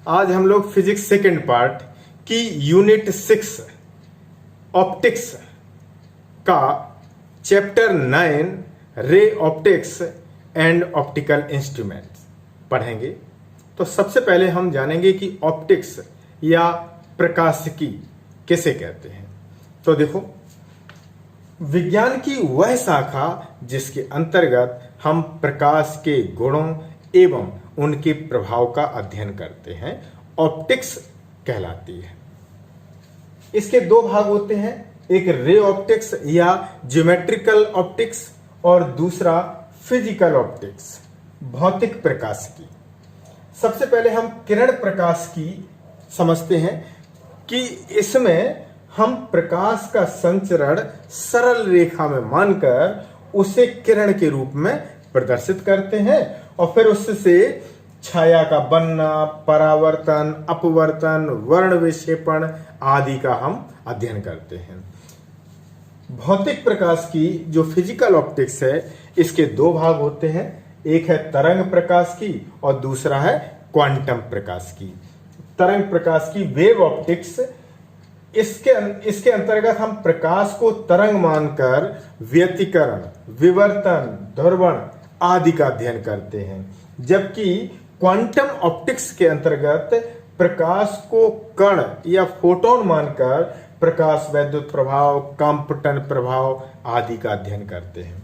आज हम लोग फिजिक्स सेकेंड पार्ट की यूनिट 6 ऑप्टिक्स का chapter 9 ray optics and optical instruments पढ़ेंगे। तो सबसे पहले हम जानेंगे कि ऑप्टिक्स या प्रकाशिकी किसे कहते हैं। तो देखो, विज्ञान की वह शाखा जिसके अंतर्गत हम प्रकाश के गुणों एवं उनके प्रभाव का अध्ययन करते हैं, ऑप्टिक्स कहलाती है। इसके दो भाग होते हैं, एक रे ऑप्टिक्स या ज्योमेट्रिकल ऑप्टिक्स और दूसरा फिजिकल ऑप्टिक्स, भौतिक प्रकाशिकी। सबसे पहले हम किरण प्रकाशिकी समझते हैं कि इसमें हम प्रकाश का संचरण सरल रेखा में मानकर उसे किरण के रूप में प्रदर्शित करते हैं और फिर उससे छाया का बनना, परावर्तन, अपवर्तन, वर्ण विक्षेपण आदि का हम अध्ययन करते हैं। भौतिक प्रकाश की जो फिजिकल ऑप्टिक्स है, इसके दो भाग होते हैं, एक है तरंग प्रकाश की और दूसरा है क्वांटम प्रकाश की। तरंग प्रकाश की वेव ऑप्टिक्स, इसके अंतर्गत हम प्रकाश को तरंग मानकर व्यतिकरण, विवर्तन, ध्रुवण आदि का अध्ययन करते हैं, जबकि क्वांटम ऑप्टिक्स के अंतर्गत प्रकाश को कण या फोटोन मानकर प्रकाश वैद्युत प्रभाव, कंपटन प्रभाव आदि का अध्ययन करते हैं।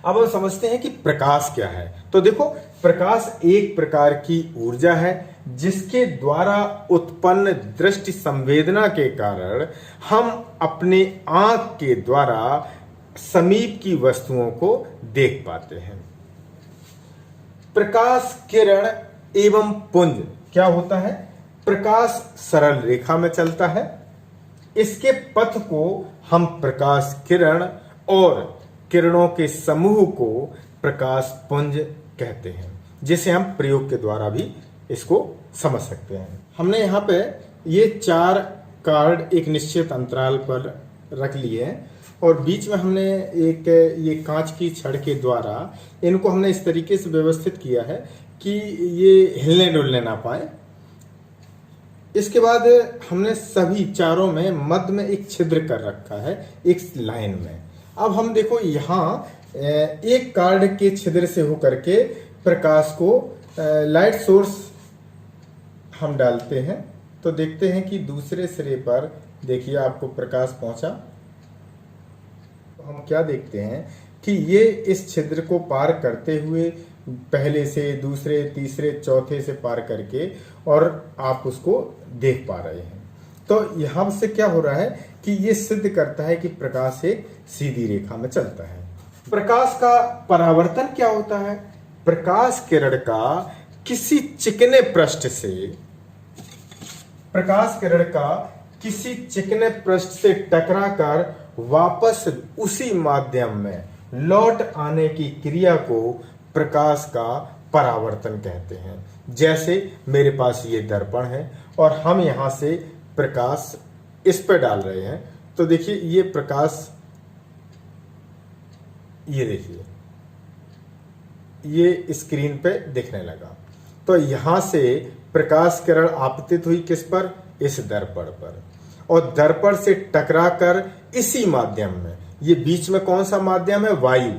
अब हम समझते हैं कि प्रकाश क्या है। तो देखो, प्रकाश एक प्रकार की ऊर्जा है जिसके द्वारा उत्पन्न दृष्टि संवेदना के कारण हम अपने आंख के द्वारा समीप की वस्तुओं को देख पाते हैं। प्रकाश किरण एवं पुंज क्या होता है? प्रकाश सरल रेखा में चलता है, इसके पथ को हम प्रकाश किरण और किरणों के समूह को प्रकाश पुंज कहते हैं, जिसे हम प्रयोग के द्वारा भी इसको समझ सकते हैं। हमने यहाँ पे ये 4 कार्ड एक निश्चित अंतराल पर रख लिए हैं और बीच में हमने एक ये कांच की छड़ के द्वारा इनको हमने इस तरीके से व्यवस्थित किया है कि ये हिलने डुलने ना पाए। इसके बाद हमने सभी चारों में मध्य में एक छिद्र कर रखा है एक लाइन में। अब हम देखो, यहाँ एक कार्ड के छिद्र से होकर के प्रकाश को लाइट सोर्स हम डालते हैं, तो देखते हैं कि दूसरे सिरे पर देखिए आपको प्रकाश पहुंचा। तो हम क्या देखते हैं कि ये इस छिद्र को पार करते हुए पहले से दूसरे, तीसरे, चौथे से पार करके और आप उसको देख पा रहे हैं। तो यहां से क्या हो रहा है कि ये सिद्ध करता है कि प्रकाश एक सीधी रेखा में चलता है। प्रकाश का परावर्तन क्या होता है? प्रकाश किरण का किसी चिकने पृष्ठ से टकराकर वापस उसी माध्यम में लौट आने की क्रिया को प्रकाश का परावर्तन कहते हैं। जैसे मेरे पास ये दर्पण है और हम यहां से प्रकाश इस पर डाल रहे हैं, तो देखिए ये प्रकाश, ये देखिए ये स्क्रीन पे दिखने लगा। तो यहां से प्रकाश किरण आपतित हुई किस पर? इस दर्पण पर, और दर्पण से टकराकर इसी माध्यम में, ये बीच में कौन सा माध्यम है? वायु।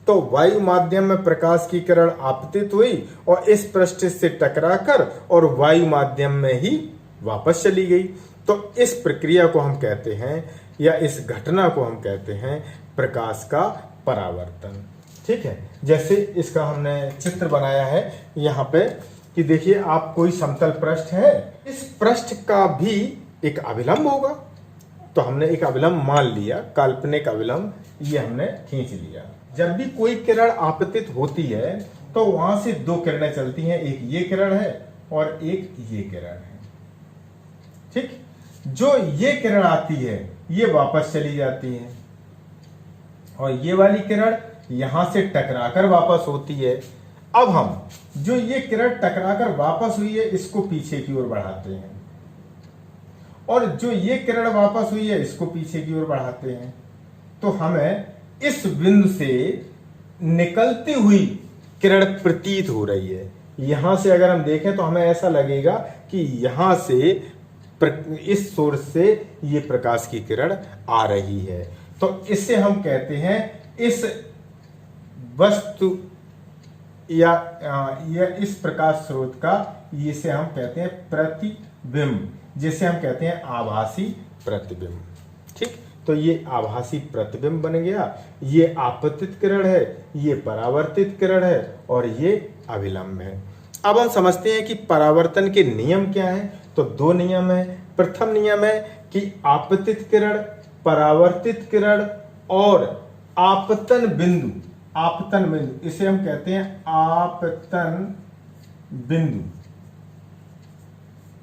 तो वायु माध्यम में प्रकाश की किरण आपतित हुई और इस पृष्ठ से टकराकर और वायु माध्यम में ही वापस चली गई। तो इस प्रक्रिया को हम कहते हैं, या इस घटना को हम कहते हैं प्रकाश का परावर्तन। ठीक है, जैसे इसका हमने चित्र बनाया है यहाँ पे कि देखिए आप कोई समतल पृष्ठ है, इस पृष्ठ का भी एक अभिलंब होगा। तो हमने एक अभिलंब मान लिया, काल्पनिक अभिलंब ये हमने खींच लिया। जब भी कोई किरण आपतित होती है तो वहां से 2 किरणें चलती हैं, एक ये किरण है और एक ये किरण है। ठीक, जो ये किरण आती है ये वापस चली जाती है और ये वाली किरण यहां से टकराकर वापस होती है। अब हम जो ये किरण टकराकर वापस हुई है इसको पीछे की ओर बढ़ाते हैं और जो ये किरण वापस हुई है इसको पीछे की ओर बढ़ाते हैं। तो हमें इस बिंदु से निकलती हुई किरण प्रतीत हो रही है, यहां से अगर हम देखें तो हमें ऐसा लगेगा कि यहां से इस सोर्स से ये प्रकाश की किरण आ रही है। तो इससे हम कहते हैं इस वस्तु या इस प्रकाश स्रोत का, इसे हम कहते हैं प्रतिबिंब, जिसे हम कहते हैं आभासी प्रतिबिंब। ठीक, तो ये आभासी प्रतिबिंब बन गया। ये आपतित किरण है, ये परावर्तित किरण है और ये अभिलंब है। अब हम समझते हैं कि परावर्तन के नियम क्या हैं। तो दो नियम है। प्रथम नियम है कि आपतित किरण, परावर्तित किरण और आपतन बिंदु, आपतन बिंदु, इसे हम कहते हैं आपतन बिंदु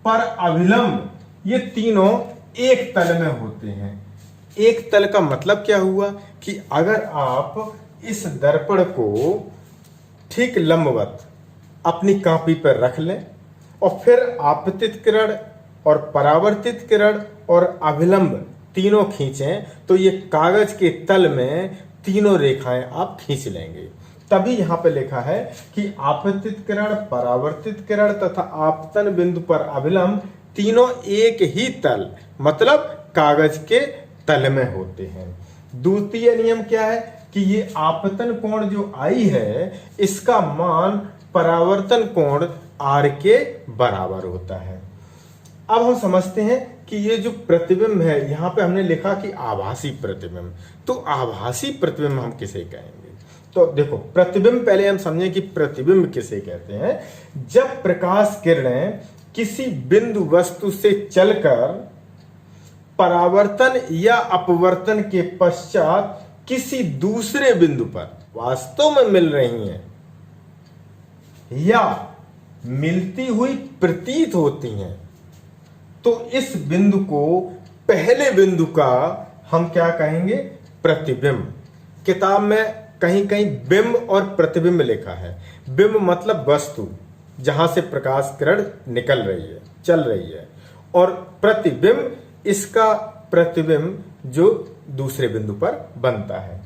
पर अभिलंब, ये तीनों एक तल में होते हैं। एक तल का मतलब क्या हुआ कि अगर आप इस दर्पण को ठीक लंबवत अपनी कॉपी पर रख लें और फिर आपतित किरण और परावर्तित किरण और अभिलंब तीनों खींचें, तो ये कागज के तल में तीनों रेखाएं आप खींच लेंगे। तभी यहां पे लिखा है कि आपतित किरण, परावर्तित किरण तथा आपतन बिंदु पर अभिलंब तीनों एक ही तल मतलब कागज के तल में होते हैं। द्वितीय नियम क्या है कि ये आपतन कोण जो आई है, इसका मान परावर्तन कोण आर के बराबर होता है। अब हम समझते हैं कि ये जो प्रतिबिंब है, यहां पे हमने लिखा कि आभासी प्रतिबिंब, तो आभासी प्रतिबिंब हम किसे कहेंगे? तो देखो, प्रतिबिंब पहले हम समझें कि प्रतिबिंब किसे कहते हैं। जब प्रकाश किरणें किसी बिंदु वस्तु से चलकर परावर्तन या अपवर्तन के पश्चात किसी दूसरे बिंदु पर वास्तव में मिल रही हैं या मिलती हुई प्रतीत होती हैं, तो इस बिंदु को, पहले बिंदु का हम क्या कहेंगे? प्रतिबिंब। किताब में कहीं कहीं बिंब और प्रतिबिंब लिखा है। बिंब मतलब वस्तु जहां से प्रकाश किरण निकल रही है, चल रही है, और प्रतिबिंब इसका प्रतिबिंब जो दूसरे बिंदु पर बनता है।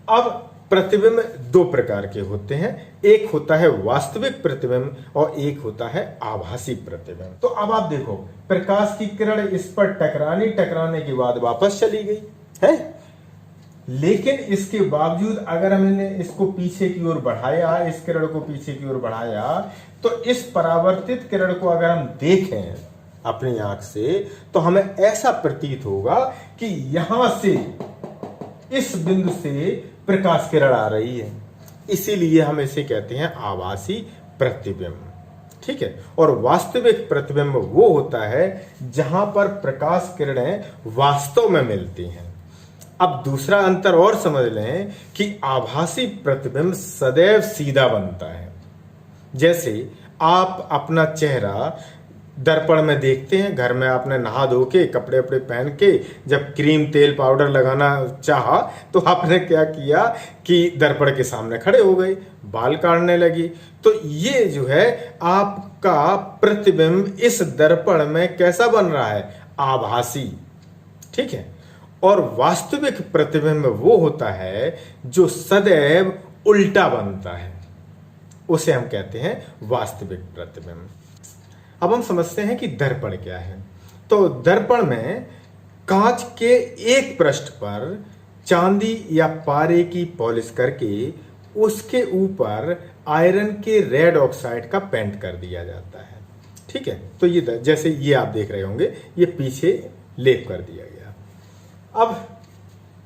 अब प्रतिबिंब दो प्रकार के होते हैं, एक होता है वास्तविक प्रतिबिंब और एक होता है आभासी प्रतिबिंब। तो अब आप देखो, प्रकाश की किरण इस पर टकराने के बाद वापस चली गई है, लेकिन इसके बावजूद अगर हमने इसको पीछे की ओर बढ़ाया, इस किरण को पीछे की ओर बढ़ाया, तो इस परावर्तित किरण को अगर हम देखें अपनी आंख से, तो हमें ऐसा प्रतीत होगा कि यहां से, इस बिंदु से प्रकाश किरण आ रही है। इसीलिए हम इसे कहते हैं आभासी प्रतिबिंब। ठीक है, और वास्तविक प्रतिबिंब वो होता है जहां पर प्रकाश किरणें वास्तव में मिलती हैं। अब दूसरा अंतर और समझ लें कि आभासी प्रतिबिंब सदैव सीधा बनता है। जैसे आप अपना चेहरा दर्पण में देखते हैं, घर में आपने नहा धो के कपड़े वपड़े पहन के जब क्रीम तेल पाउडर लगाना चाहा, तो आपने क्या किया कि दर्पण के सामने खड़े हो गए, बाल काटने लगी। तो ये जो है आपका प्रतिबिंब इस दर्पण में कैसा बन रहा है? आभासी। ठीक है, और वास्तविक प्रतिबिंब वो होता है जो सदैव उल्टा बनता है, उसे हम कहते हैं वास्तविक प्रतिबिंब। अब हम समझते हैं कि दर्पण क्या है। तो दर्पण में कांच के एक पृष्ठ पर चांदी या पारे की पॉलिश करके उसके ऊपर आयरन के रेड ऑक्साइड का पेंट कर दिया जाता है। ठीक है, तो ये जैसे ये आप देख रहे होंगे, ये पीछे लेप कर दिया गया। अब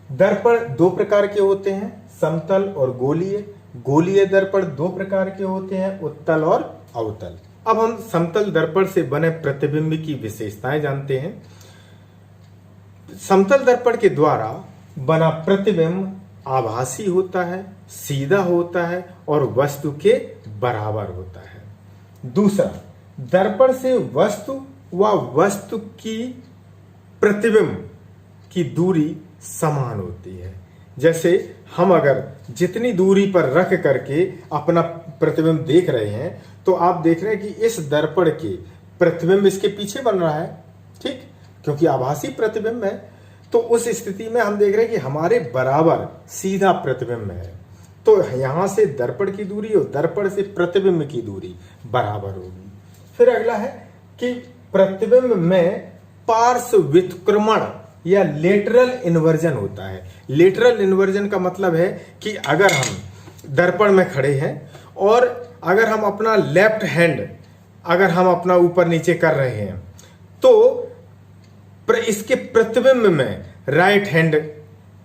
दर्पण दो प्रकार के होते हैं, समतल और गोलीय। गोलीय दर्पण दो प्रकार के होते हैं, उत्तल और अवतल। अब हम समतल दर्पण से बने प्रतिबिंब की विशेषताएं जानते हैं। समतल दर्पण के द्वारा बना प्रतिबिंब आभासी होता है, सीधा होता है और वस्तु के बराबर होता है। दूसरा, दर्पण से वस्तु व वस्तु की प्रतिबिंब की दूरी समान होती है। जैसे हम अगर जितनी दूरी पर रख करके अपना प्रतिबिंब देख रहे हैं, तो आप देख रहे हैं कि इस दर्पण के प्रतिबिंब इसके पीछे बन रहा है। ठीक, क्योंकि आभासी प्रतिबिंब है, तो उस स्थिति में हम देख रहे हैं कि हमारे बराबर सीधा प्रतिबिंब है। तो यहां से दर्पण की दूरी और दर्पण से प्रतिबिंब की दूरी बराबर होगी। फिर अगला है कि प्रतिबिंब में पार्श्व व्युत्क्रमण या लेटरल इन्वर्जन होता है। लेटरल इन्वर्जन का मतलब है कि अगर हम दर्पण में खड़े हैं और अगर हम अपना लेफ्ट हैंड अगर हम अपना ऊपर नीचे कर रहे हैं तो इसके प्रतिबिंब में राइट हैंड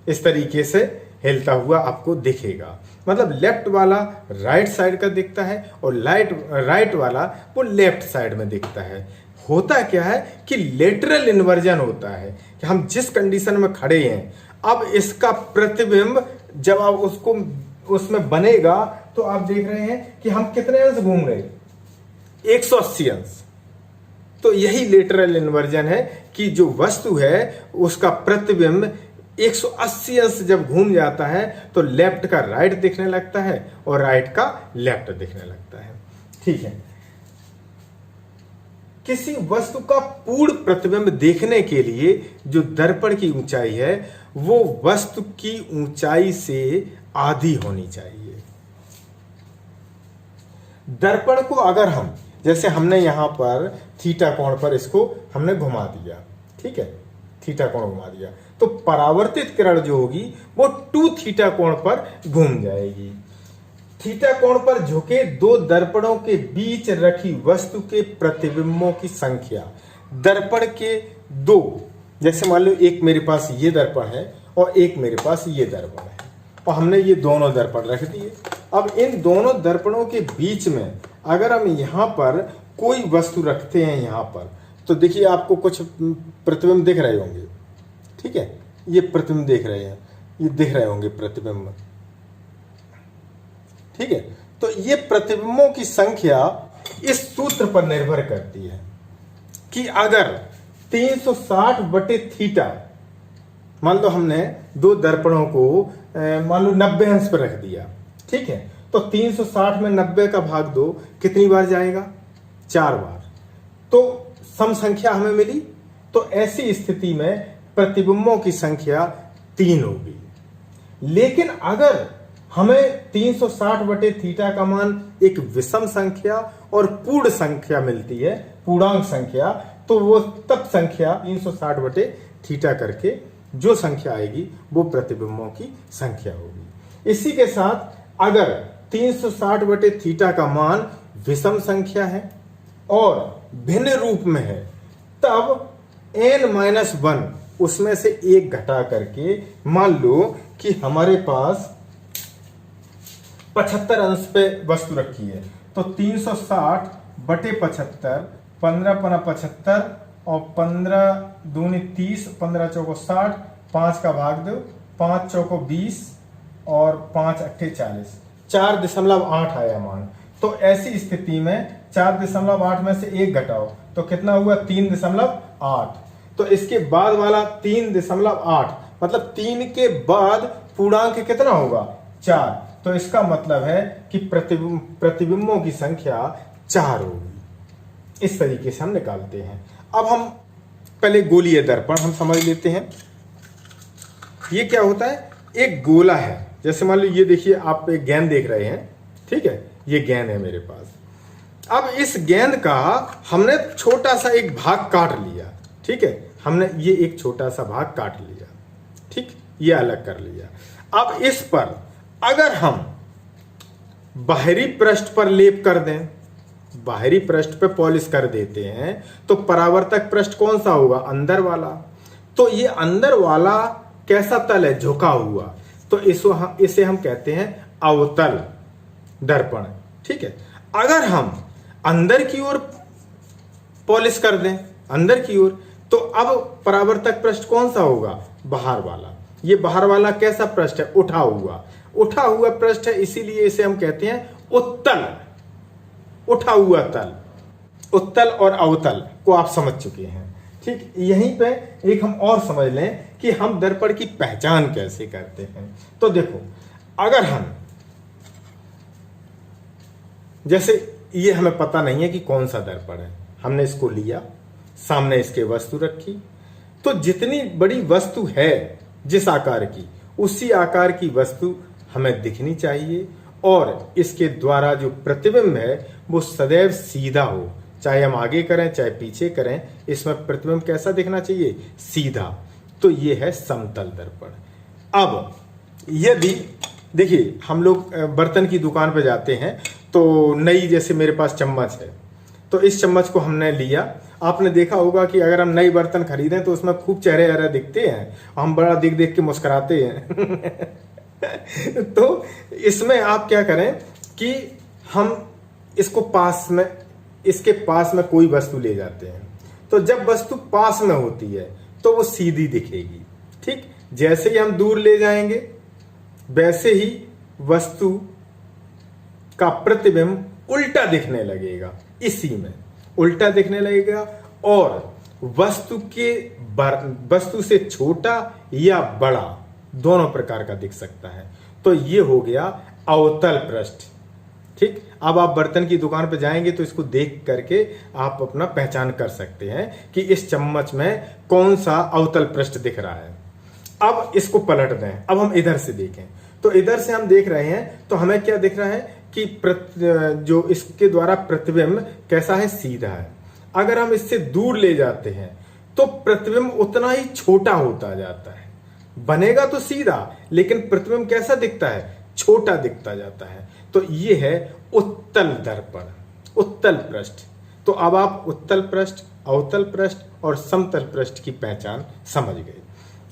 इस तरीके से हिलता हुआ आपको दिखेगा। मतलब लेफ्ट वाला राइट साइड का दिखता है और राइट वाला वो लेफ्ट साइड में दिखता है। होता क्या है कि लेटरल इन्वर्जन होता है कि हम जिस कंडीशन में खड़े हैं, अब इसका प्रतिबिंब जब आप उसको उसमें बनेगा तो आप देख रहे हैं कि हम कितने अंश घूम रहे, 180 अंश। तो यही लेटरल इन्वर्जन है कि जो वस्तु है उसका प्रतिबिंब 180 अंश जब घूम जाता है तो लेफ्ट का राइट दिखने लगता है और राइट का लेफ्ट दिखने लगता है। ठीक है, किसी वस्तु का पूर्ण प्रतिबिंब देखने के लिए जो दर्पण की ऊंचाई है वो वस्तु की ऊंचाई से आधी होनी चाहिए। दर्पण को अगर हम जैसे हमने यहां पर थीटा कोण पर इसको हमने घुमा दिया, ठीक है, थीटा कोण घुमा दिया, तो परावर्तित किरण जो होगी वो 2 थीटा कोण पर घूम जाएगी। थीटा कोण पर झुके 2 दर्पणों के बीच रखी वस्तु के प्रतिबिंबों की संख्या दर्पण के 2, जैसे मान लो एक मेरे पास ये दर्पण है और एक मेरे पास ये दर्पण है और हमने ये दोनों दर्पण रख दिए। अब इन दोनों दर्पणों के बीच में अगर हम यहां पर कोई वस्तु रखते हैं यहां पर, तो देखिए आपको कुछ प्रतिबिंब दिख रहे होंगे, ठीक है, ये प्रतिबिंब देख रहे हैं, ये दिख रहे होंगे प्रतिबिंब, ठीक है। तो ये प्रतिबिंबों की संख्या इस सूत्र पर निर्भर करती है कि अगर 360 बटे थीटा, मान लो हमने 2 दर्पणों को मान लो 90 अंश पर रख दिया, ठीक है, तो 360 में 90 का भाग 2 कितनी बार जाएगा, 4 बार, तो सम संख्या हमें मिली। तो ऐसी स्थिति में प्रतिबिंबों की संख्या 3 होगी। लेकिन अगर हमें 360 बटे थीटा का मान एक विषम संख्या और पूर्ण संख्या मिलती है, पूर्णांक संख्या, तो वो तब संख्या 360 बटे थीटा करके जो संख्या आएगी वो प्रतिबिंबों की संख्या होगी। इसी के साथ अगर 360 बटे थीटा का मान विषम संख्या है और भिन्न रूप में है, तब n-1 उसमें से एक घटा करके मान लो कि हमारे पास 75 अंश पे वस्तु रखी है, तो 360 बटे 75, 15×75 और 15 दूनी 30, 15 चौको 60, 5 का भाग दो, 5 चौको 20 और 5 अट्ठे 40, 4.8 आया मान। तो ऐसी स्थिति में 4.8 में से एक घटाओ तो कितना हुआ, 3.8। तो इसके बाद वाला 3.8, मतलब 3 के बाद पूर्णांक कितना होगा, 4। तो इसका मतलब है कि प्रतिबिंबों की संख्या 4 होगी। इस तरीके से हम निकालते हैं। अब हम पहले गोलीय दर्पण हम समझ लेते हैं। ये क्या होता है, एक गोला है, जैसे मान लो ये देखिए आप एक गेंद देख रहे हैं, ठीक है, ये गेंद है मेरे पास। अब इस गेंद का हमने छोटा सा एक भाग काट लिया, ठीक है, हमने ये एक छोटा सा भाग काट लिया, ठीक, ये अलग कर लिया। अब इस पर अगर हम बाहरी पृष्ठ पर लेप कर दें, बाहरी पृष्ठ पे पॉलिश कर देते हैं, तो परावर्तक पृष्ठ कौन सा होगा, अंदर वाला। तो ये अंदर वाला कैसा तल है, झुका हुआ, तो इसे हम कहते हैं अवतल दर्पण, ठीक है। अगर हम अंदर की ओर पॉलिश कर दें, अंदर की ओर, तो अब परावर्तक पृष्ठ कौन सा होगा, बाहर वाला। ये बाहर वाला कैसा पृष्ठ है, उठा हुआ पृष्ठ है, इसीलिए इसे हम कहते हैं उत्तल, उठा हुआ तल। उत्तल और अवतल को आप समझ चुके हैं, ठीक। यहीं पे एक हम और समझ लें कि हम दर्पण की पहचान कैसे करते हैं। तो देखो, अगर हम जैसे ये हमें पता नहीं है कि कौन सा दर्पण है, हमने इसको लिया, सामने इसके वस्तु रखी, तो जितनी बड़ी वस्तु है जिस आकार की, उसी आकार की वस्तु हमें दिखनी चाहिए और इसके द्वारा जो प्रतिबिंब है वो सदैव सीधा हो, चाहे हम आगे करें चाहे पीछे करें, इसमें प्रतिबिंब कैसा दिखना चाहिए? सीधा। तो ये है समतल दर्पण। अब यदि देखिए हम लोग बर्तन की दुकान पर जाते हैं तो नई, जैसे मेरे पास चम्मच है तो इस चम्मच को हमने लिया, आपने देखा होगा कि अगर हम नई बर्तन खरीदें तो उसमें खूब चेहरे वहरे दिखते हैं, हम बड़ा देख देख के मुस्कुराते हैं तो इसमें आप क्या करें कि हम इसको पास में, इसके पास में कोई वस्तु ले जाते हैं, तो जब वस्तु पास में होती है तो वो सीधी दिखेगी। ठीक, जैसे ही हम दूर ले जाएंगे वैसे ही वस्तु का प्रतिबिंब उल्टा दिखने लगेगा, इसी में उल्टा दिखने लगेगा और वस्तु से छोटा या बड़ा दोनों प्रकार का दिख सकता है। तो ये हो गया अवतल पृष्ठ। ठीक, अब आप बर्तन की दुकान पर जाएंगे तो इसको देख करके आप अपना पहचान कर सकते हैं कि इस चम्मच में कौन सा अवतल पृष्ठ दिख रहा है। अब इसको पलट दें, अब हम इधर से देखें तो इधर से हम देख रहे हैं तो हमें क्या दिख रहा है कि जो इसके द्वारा प्रतिबिंब कैसा है? सीधा है। अगर हम इससे दूर ले जाते हैं तो प्रतिबिंब उतना ही छोटा होता जाता है, बनेगा तो सीधा लेकिन प्रतिबिंब कैसा दिखता है? छोटा दिखता जाता है। तो ये है उत्तल दर्पण, उत्तल पृष्ठ। तो अब आप उत्तल पृष्ठ, अवतल पृष्ठ और समतल पृष्ठ की पहचान समझ गए।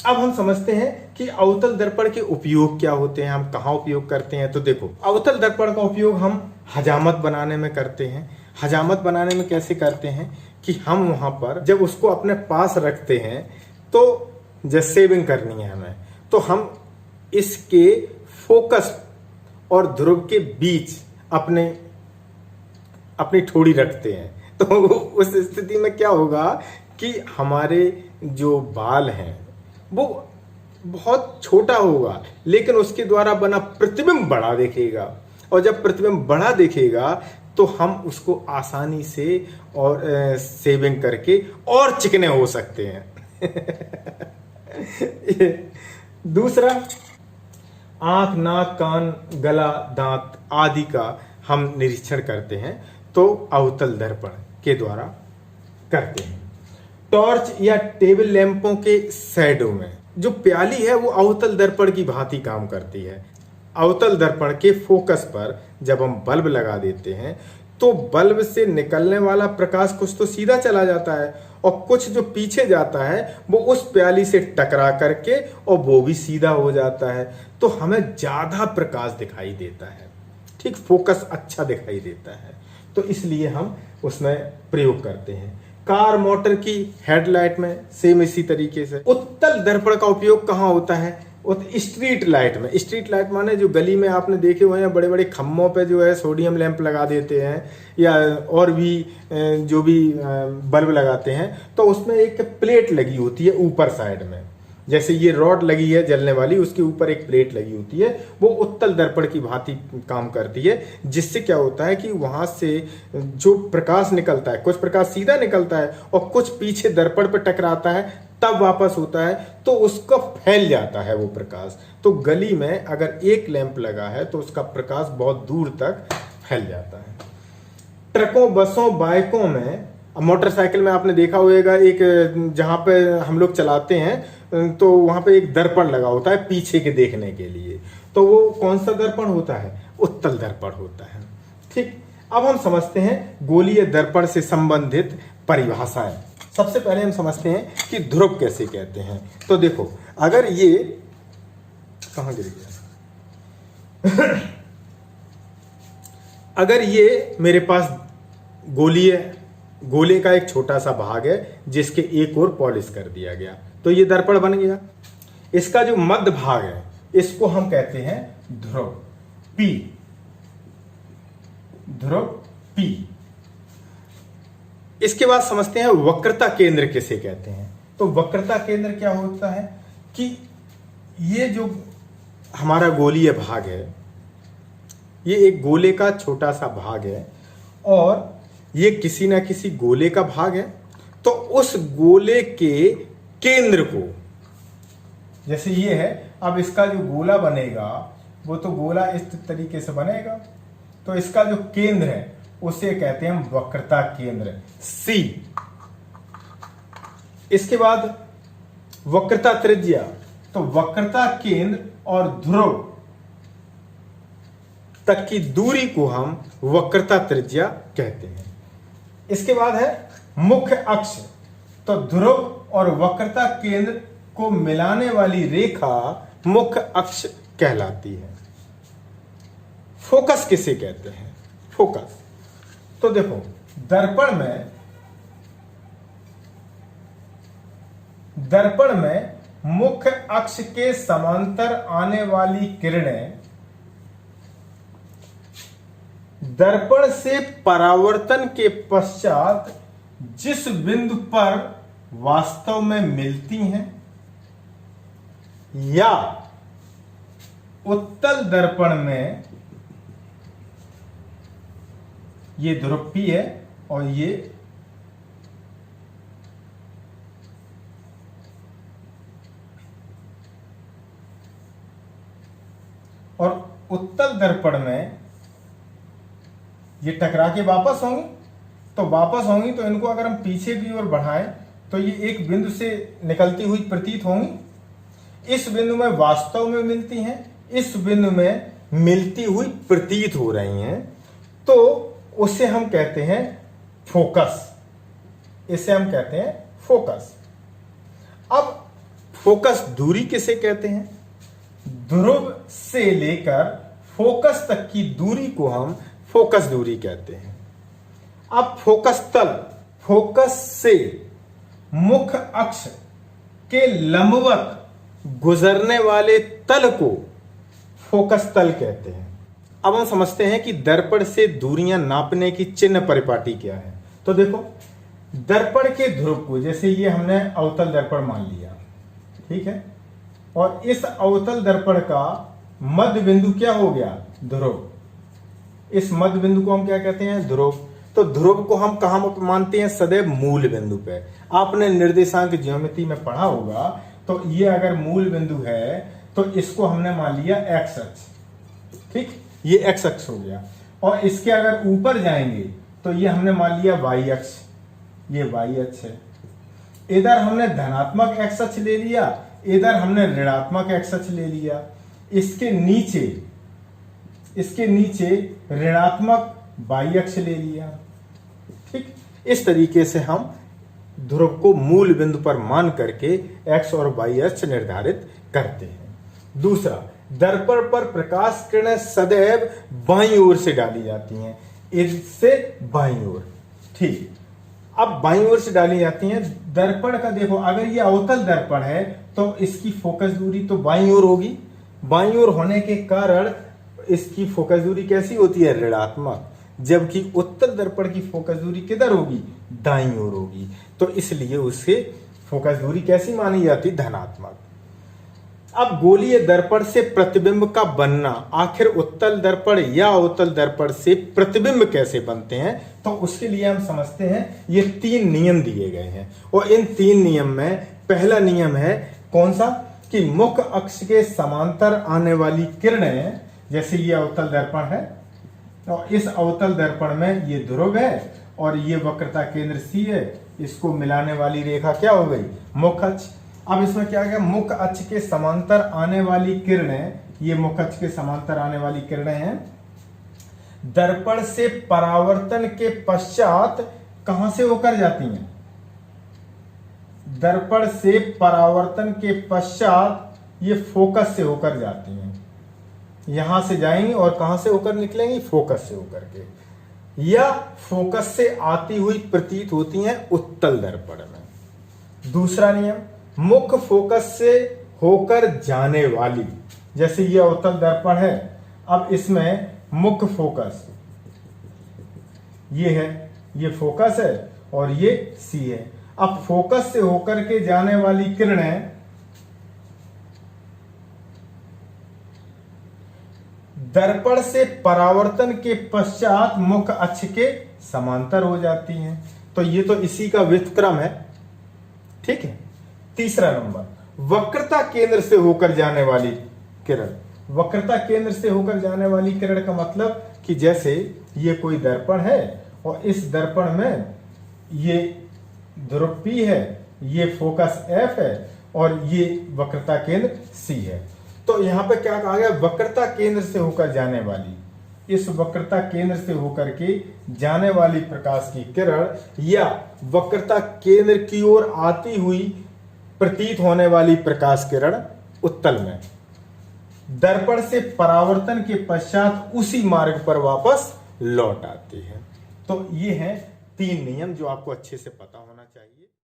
अब हम समझते हैं कि अवतल दर्पण के उपयोग क्या होते हैं, हम कहाँ उपयोग करते हैं। तो देखो, अवतल दर्पण का उपयोग हम हजामत बनाने में करते हैं। हजामत बनाने में कैसे करते हैं कि हम वहां पर जब उसको अपने पास रखते हैं तो जैसे सेविंग करनी है हमें, तो हम इसके फोकस और ध्रुव के बीच अपनी ठोड़ी रखते हैं। तो उस स्थिति में क्या होगा कि हमारे जो बाल हैं वो बहुत छोटा होगा लेकिन उसके द्वारा बना प्रतिबिंब बड़ा दिखेगा, और जब प्रतिबिंब बड़ा दिखेगा तो हम उसको आसानी से और सेविंग करके और चिकने हो सकते हैं दूसरा, आंख, नाक, कान, गला, दांत आदि का हम निरीक्षण करते हैं तो अवतल दर्पण के द्वारा करते हैं। टॉर्च या टेबल लैंपों के शैडो में जो प्याली है वो अवतल दर्पण की भांति काम करती है। अवतल दर्पण के फोकस पर जब हम बल्ब लगा देते हैं तो बल्ब से निकलने वाला प्रकाश कुछ तो सीधा चला जाता है और कुछ जो पीछे जाता है वो उस प्याली से टकरा करके और वो भी सीधा हो जाता है, तो हमें ज्यादा प्रकाश दिखाई देता है। ठीक, फोकस अच्छा दिखाई देता है, तो इसलिए हम उसमें प्रयोग करते हैं। कार मोटर की हेडलाइट में सेम इसी तरीके से। उत्तल दर्पण का उपयोग कहाँ होता है? स्ट्रीट लाइट में। स्ट्रीट लाइट माने जो गली में आपने देखे हुए हैं बड़े बड़े खम्भों पे जो है सोडियम लैंप लगा देते हैं या और भी जो भी बल्ब लगाते हैं, तो उसमें एक प्लेट लगी होती है ऊपर साइड में, जैसे ये रॉड लगी है जलने वाली, उसके ऊपर एक प्लेट लगी होती है, वो उत्तल दर्पण की भांति काम करती है। जिससे क्या होता है कि वहां से जो प्रकाश निकलता है, कुछ प्रकाश सीधा निकलता है और कुछ पीछे दर्पण पर टकराता है तब वापस होता है, तो उसको फैल जाता है वो प्रकाश। तो गली में अगर एक लैंप लगा है तो उसका प्रकाश बहुत दूर तक फैल जाता है। ट्रकों, बसों, बाइकों में, मोटरसाइकिल में आपने देखा होगा एक जहां पे हम लोग चलाते हैं तो वहां पे एक दर्पण लगा होता है पीछे के देखने के लिए, तो वो कौन सा दर्पण होता है? उत्तल दर्पण होता है। ठीक, अब हम समझते हैं गोलीय दर्पण से संबंधित परिभाषाएं। सबसे पहले हम समझते हैं कि ध्रुव कैसे कहते हैं। तो देखो, अगर ये कहां गिर गया अगर ये मेरे पास गोले का एक छोटा सा भाग है जिसके एक ओर पॉलिश कर दिया गया, तो ये दर्पण बन गया। इसका जो मध्य भाग है इसको हम कहते हैं ध्रुव पी, ध्रुव पी। इसके बाद समझते हैं वक्रता केंद्र किसे कहते हैं। तो वक्रता केंद्र क्या होता है कि ये जो हमारा गोलीय भाग है, ये एक गोले का छोटा सा भाग है और ये किसी ना किसी गोले का भाग है, तो उस गोले के केंद्र को, जैसे ये है, अब इसका जो गोला बनेगा वो तो गोला इस तरीके से बनेगा। तो इसका जो केंद्र है उसे कहते हैं वक्रता केंद्र C। इसके बाद वक्रता त्रिज्या, तो वक्रता केंद्र और ध्रुव तक की दूरी को हम वक्रता त्रिज्या कहते हैं। इसके बाद है मुख्य अक्ष, तो ध्रुव और वक्रता केंद्र को मिलाने वाली रेखा मुख्य अक्ष कहलाती है। फोकस किसे कहते हैं? फोकस, तो देखो दर्पण में मुख्य अक्ष के समांतर आने वाली किरणें दर्पण से परावर्तन के पश्चात जिस बिंदु पर वास्तव में मिलती हैं या उत्तल दर्पण में, ये ध्रुव P है और ये और उत्तल दर्पण में ये टकरा के वापस होंगी, तो इनको अगर हम पीछे की ओर बढ़ाएं तो ये एक बिंदु से निकलती हुई प्रतीत होंगी। इस बिंदु में वास्तव में मिलती हैं, इस बिंदु में मिलती हुई प्रतीत हो रही हैं, तो उसे हम कहते हैं फोकस। इसे हम कहते हैं फोकस। अब फोकस दूरी किसे कहते हैं? ध्रुव से लेकर फोकस तक की दूरी को हम फोकस दूरी कहते हैं। अब फोकस तल, फोकस से मुख्य अक्ष के लंबवत गुजरने वाले तल को फोकस तल कहते हैं। अब हम समझते हैं कि दर्पण से दूरियां नापने की चिन्ह परिपाटी क्या है। तो देखो, दर्पण के ध्रुव को, जैसे ये हमने अवतल दर्पण मान लिया, ठीक है, और इस अवतल दर्पण का मध्य बिंदु क्या हो गया? ध्रुव। इस मध्य बिंदु को हम क्या कहते हैं? ध्रुव। तो ध्रुव को हम कहां मानते हैं? सदैव मूल बिंदु पे। आपने निर्देशांक ज्योमेट्री में पढ़ा होगा, तो ये अगर मूल बिंदु है तो इसको हमने मान लिया एक्स अक्ष, ठीक, ये एक्स अक्ष हो गया। और इसके अगर ऊपर जाएंगे तो ये हमने मान लिया वाई अक्ष, ये वाई अक्ष है। इधर हमने धनात्मक एक्स अक्ष ले लिया, इधर हमने ऋणात्मक एक्स अक्ष ले लिया। इसके नीचे ऋणात्मक वाई अक्ष ले लिया, ठीक। इस तरीके से हम ध्रुव को मूल बिंदु पर मान करके एक्स और वाई अक्ष निर्धारित करते हैं। दूसरा, दर्पण पर प्रकाश किरणें सदैव बाईं ओर से डाली जाती हैं, इससे बाईं ओर, ठीक। अब बाईं ओर से डाली जाती हैं। दर्पण का देखो, अगर ये अवतल दर्पण है तो इसकी फोकस दूरी तो बाईं ओर होगी। बाईं ओर होने के कारण इसकी फोकस दूरी कैसी होती है? ऋणात्मक। जबकि उत्तल दर्पण की फोकस दूरी किधर होगी? दाईं ओर होगी। तो इसलिए उससे फोकस दूरी कैसी मानी जाती? धनात्मक। अब गोलीय दर्पण से प्रतिबिंब का बनना, आखिर उत्तल दर्पण या अवतल दर्पण से प्रतिबिंब कैसे बनते हैं? तो उसके लिए हम समझते हैं, ये 3 नियम दिए गए हैं। और इन 3 नियम में पहला नियम है कौन सा? कि मुख्य अक्ष के समांतर आने वाली किरणें, जैसे ये अवतल दर्पण है और इस अवतल दर्पण में ये ध्रुव है और ये वक्रता केंद्र C है, इसको मिलाने वाली रेखा क्या हो गई? मुख्य अक्ष। अब इसमें क्या गया? मुख्य अक्ष के समांतर आने वाली किरणें, ये मुख्य अक्ष के समांतर आने वाली किरणें हैं, दर्पण से परावर्तन के पश्चात कहां से होकर जाती हैं? दर्पण से परावर्तन के पश्चात ये फोकस से होकर जाती हैं। यहां से जाएंगी और कहां से होकर निकलेंगी? फोकस से होकर के, या फोकस से आती हुई प्रतीत होती हैं उत्तल दर्पण में। दूसरा नियम, मुख्य फोकस से होकर जाने वाली, जैसे ये अवतल दर्पण है, अब इसमें मुख्य फोकस ये है, ये फोकस है और ये C है। अब फोकस से होकर के जाने वाली किरणें दर्पण से परावर्तन के पश्चात मुख्य अक्ष के समांतर हो जाती हैं। तो ये तो इसी का व्युत्क्रम है, ठीक है। तीसरा नंबर, वक्रता केंद्र से होकर जाने वाली किरण, वक्रता केंद्र से होकर जाने वाली किरण का मतलब कि जैसे ये कोई दर्पण है और इस दर्पण में ये ध्रुव P है, ये फोकस F है और ये वक्रता केंद्र C है। तो यहाँ पे क्या कहा गया, वक्रता केंद्र से होकर जाने वाली, इस वक्रता केंद्र से होकर के जाने वाली प्रकाश की किरण या वक्रता केंद्र की ओर आती हुई प्रतीत होने वाली प्रकाश किरण उत्तल में दर्पण से परावर्तन के पश्चात उसी मार्ग पर वापस लौट आती है। तो ये हैं 3 नियम जो आपको अच्छे से पता होना